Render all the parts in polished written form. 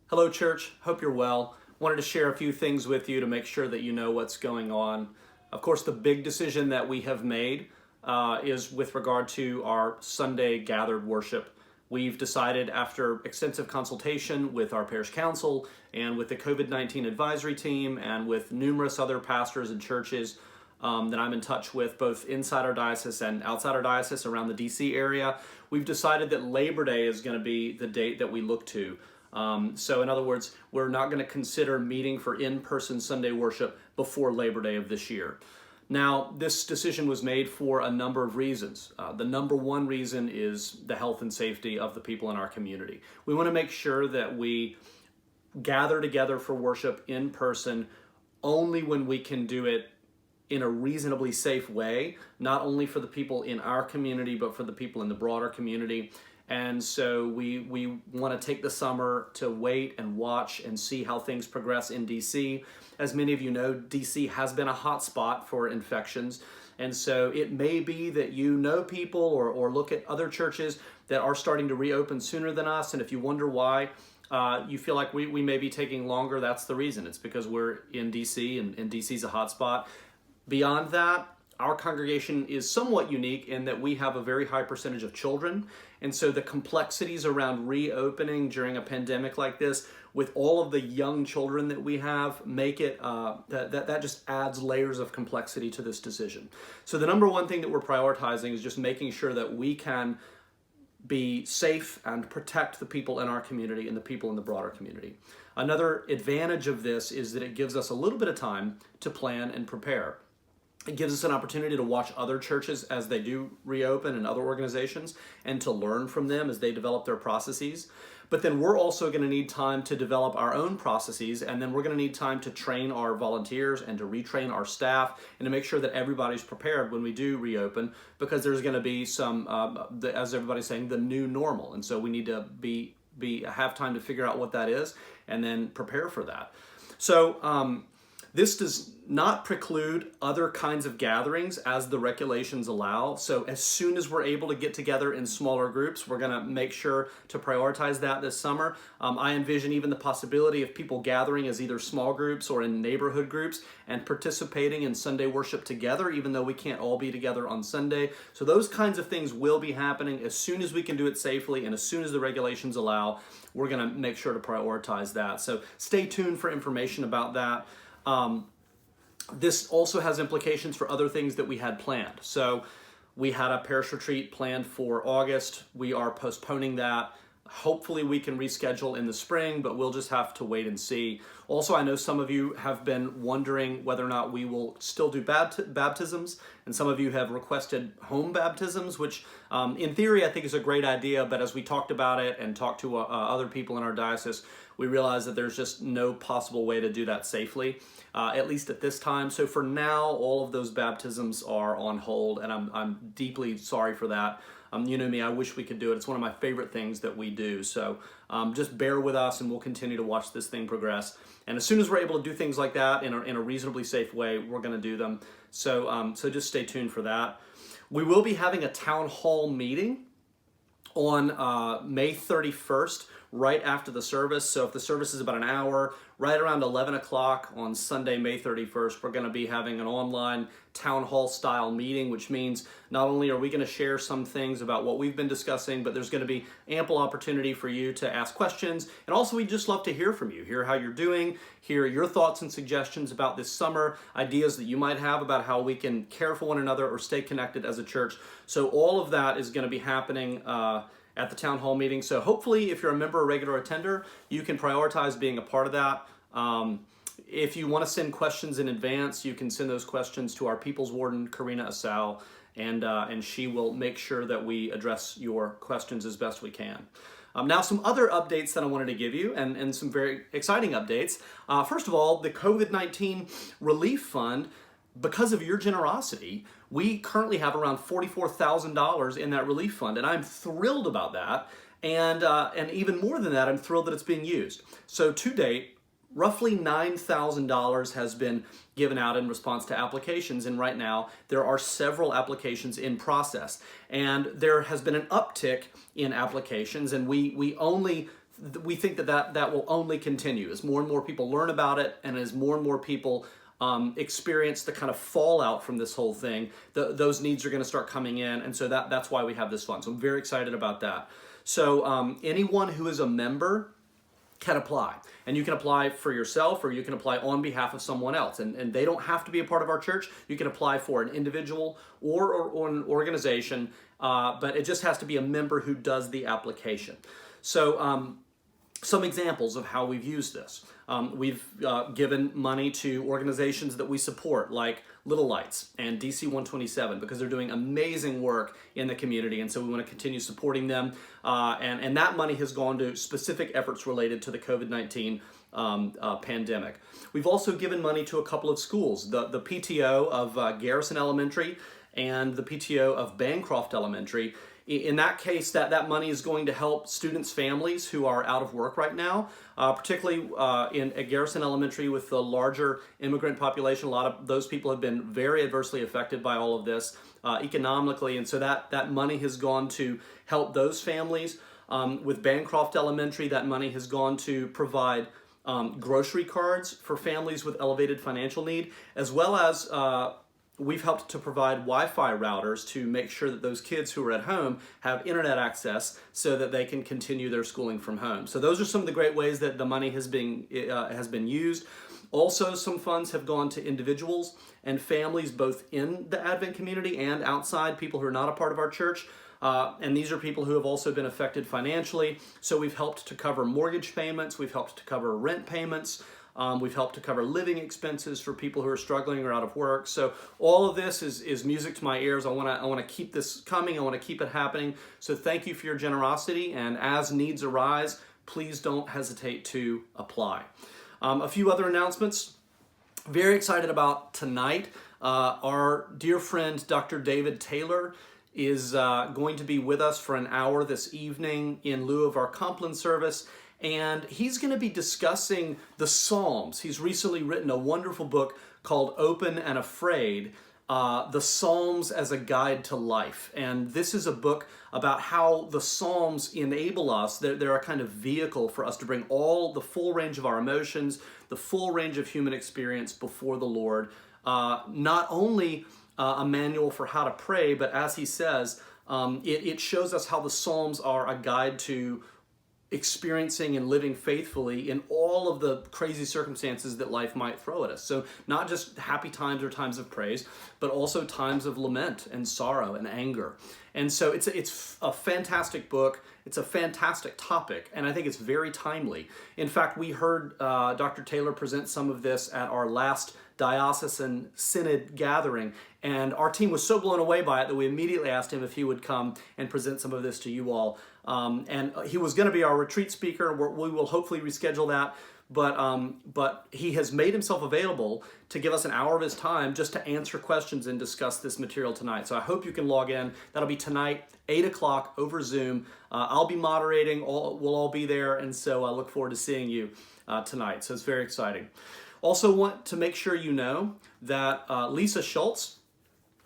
Hello, church. Hope you're well. Wanted to share a few things with you to make sure that you know what's going on. Of course, the big decision that we have made is with regard to our Sunday gathered worship. We've decided after extensive consultation with our parish council and with the COVID-19 advisory team and with numerous other pastors and churches that I'm in touch with, both inside our diocese and outside our diocese around the DC area, we've decided that Labor Day is going to be the date that we look to. So in other words, we're not going to consider meeting for in-person Sunday worship before Labor Day of this year. Now, this decision was made for a number of reasons. The number one reason is the health and safety of the people in our community. We want to make sure that we gather together for worship in person only when we can do it in a reasonably safe way, not only for the people in our community, but for the people in the broader community. And so we want to take the summer to wait and watch and see how things progress in DC. As many of you know, DC has been a hot spot for infections. And so it may be that you know people or look at other churches that are starting to reopen sooner than us. And if you wonder why you feel like we may be taking longer, that's the reason. It's because we're in DC and DC's a hot spot. Beyond that, our congregation is somewhat unique in that we have a very high percentage of children. And so the complexities around reopening during a pandemic like this, with all of the young children that we have, make it, that just adds layers of complexity to this decision. So the number one thing that we're prioritizing is just making sure that we can be safe and protect the people in our community and the people in the broader community. Another advantage of this is that it gives us a little bit of time to plan and prepare. It gives us an opportunity to watch other churches as they do reopen and other organizations and to learn from them as they develop their processes. But then we're also going to need time to develop our own processes, and then we're going to need time to train our volunteers and to retrain our staff and to make sure that everybody's prepared when we do reopen, because there's going to be some, as everybody's saying, the new normal. And so we need to have time to figure out what that is and then prepare for that. So, this does not preclude other kinds of gatherings as the regulations allow. So as soon as we're able to get together in smaller groups, we're going to make sure to prioritize that this summer. I envision even the possibility of people gathering as either small groups or in neighborhood groups and participating in Sunday worship together, even though we can't all be together on Sunday. So those kinds of things will be happening as soon as we can do it safely and as soon as the regulations allow. We're going to make sure to prioritize that. So stay tuned for information about that. This also has implications for other things that we had planned. So we had a parish retreat planned for August. We are postponing that. Hopefully we can reschedule in the spring, but we'll just have to wait and see. Also, I know some of you have been wondering whether or not we will still do baptisms, and some of you have requested home baptisms, which in theory I think is a great idea, but as we talked about it and talked to other people in our diocese, we realized that there's just no possible way to do that safely, at least at this time. So for now, all of those baptisms are on hold, and I'm deeply sorry for that. You know me, I wish we could do it. It's one of my favorite things that we do. So just bear with us and we'll continue to watch this thing progress. And as soon as we're able to do things like that in a reasonably safe way, we're going to do them. So, so just stay tuned for that. We will be having a town hall meeting on May 31st, right after the service. So if the service is about an hour, right around 11 o'clock on Sunday, May 31st, we're going to be having an online town hall style meeting, which means not only are we going to share some things about what we've been discussing, but there's going to be ample opportunity for you to ask questions. And also, we'd just love to hear from you, hear how you're doing, hear your thoughts and suggestions about this summer, ideas that you might have about how we can care for one another or stay connected as a church. So all of that is going to be happening at the town hall meeting. So hopefully, if you're a member or regular attender, you can prioritize being a part of that. If you want to send questions in advance, you can send those questions to our People's Warden, Karina Asau, and she will make sure that we address your questions as best we can. Now, some other updates that I wanted to give you, and some very exciting updates. First of all, the COVID-19 Relief Fund, because of your generosity, we currently have around $44,000 in that relief fund, and I'm thrilled about that. And even more than that, I'm thrilled that it's being used. So to date, roughly $9,000 has been given out in response to applications, and right now there are several applications in process. And there has been an uptick in applications, and we only we think that will only continue as more and more people learn about it, and as more and more people experience the kind of fallout from this whole thing. Those needs are going to start coming in, and so that's why we have this fund. So I'm very excited about that. So anyone who is a member can apply, and you can apply for yourself, or you can apply on behalf of someone else, and they don't have to be a part of our church. You can apply for an individual or an organization, but it just has to be a member who does the application. So some examples of how we've used this. We've given money to organizations that we support, like Little Lights and DC 127, because they're doing amazing work in the community, and so we want to continue supporting them. And that money has gone to specific efforts related to the COVID-19 pandemic. We've also given money to a couple of schools, the PTO of Garrison Elementary and the PTO of Bancroft Elementary. In that case, that money is going to help students' families who are out of work right now, particularly at Garrison Elementary with the larger immigrant population. A lot of those people have been very adversely affected by all of this economically, and so that money has gone to help those families. With Bancroft Elementary, that money has gone to provide grocery cards for families with elevated financial need, as well as we've helped to provide Wi-Fi routers to make sure that those kids who are at home have internet access so that they can continue their schooling from home. So those are some of the great ways that the money has been used. Also, some funds have gone to individuals and families both in the Advent community and outside, people who are not a part of our church. And these are people who have also been affected financially. So we've helped to cover mortgage payments, we've helped to cover rent payments, we've helped to cover living expenses for people who are struggling or out of work. So all of this is music to my ears. I want to keep this coming. I want to keep it happening. So thank you for your generosity. And as needs arise, please don't hesitate to apply. A few other announcements. Very excited about tonight. Our dear friend, Dr. David Taylor, is going to be with us for an hour this evening in lieu of our Compline service. And he's going to be discussing the Psalms. He's recently written a wonderful book called Open and Afraid, The Psalms as a Guide to Life. And this is a book about how the Psalms enable us. They're a kind of vehicle for us to bring all the full range of our emotions, the full range of human experience before the Lord. Not only a manual for how to pray, but as he says, it shows us how the Psalms are a guide to experiencing and living faithfully in all of the crazy circumstances that life might throw at us. So not just happy times or times of praise, but also times of lament and sorrow and anger. And so it's a fantastic book. It's a fantastic topic, and I think it's very timely. In fact, we heard Dr. Taylor present some of this at our last diocesan synod gathering, and our team was so blown away by it that we immediately asked him if he would come and present some of this to you all. And he was going to be our retreat speaker. We will hopefully reschedule that, but he has made himself available to give us an hour of his time just to answer questions and discuss this material tonight. So I hope you can log in. That'll be tonight, 8 o'clock over Zoom. I'll be moderating. We'll all be there, and so I look forward to seeing you tonight. So it's very exciting. Also want to make sure you know that Lisa Schultz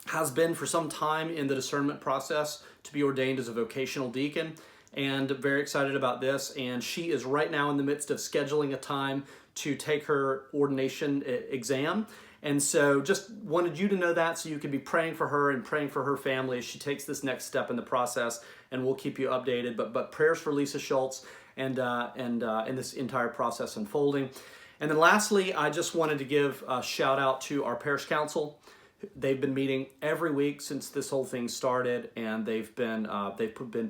has been for some time in the discernment process to be ordained as a vocational deacon, and very excited about this. And she is right now in the midst of scheduling a time to take her ordination exam. And so just wanted you to know that so you can be praying for her and praying for her family as she takes this next step in the process, and we'll keep you updated. But prayers for Lisa Schultz and this entire process unfolding. And then lastly, I just wanted to give a shout out to our parish council. They've been meeting every week since this whole thing started, and they've been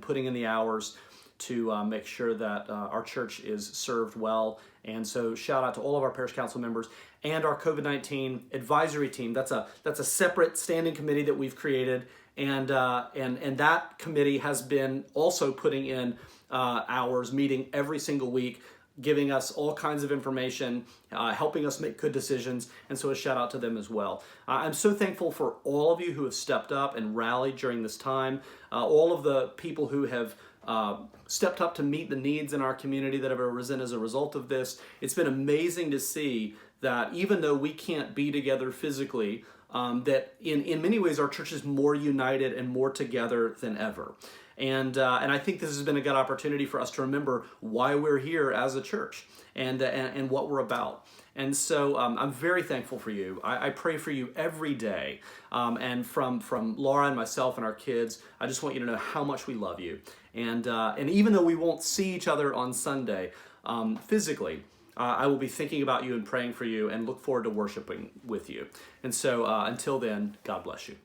putting in the hours to make sure that our church is served well. And so shout out to all of our parish council members and our COVID-19 advisory team. That's a separate standing committee that we've created, and that committee has been also putting in hours, meeting every single week, giving us all kinds of information, helping us make good decisions, and so a shout out to them as well. I'm so thankful for all of you who have stepped up and rallied during this time, all of the people who have stepped up to meet the needs in our community that have arisen as a result of this. It's been amazing to see that even though we can't be together physically, that in many ways our church is more united and more together than ever. And I think this has been a good opportunity for us to remember why we're here as a church and what we're about. And so I'm very thankful for you. I pray for you every day. And from Laura and myself and our kids, I just want you to know how much we love you. And even though we won't see each other on Sunday physically, I will be thinking about you and praying for you and look forward to worshiping with you. And so until then, God bless you.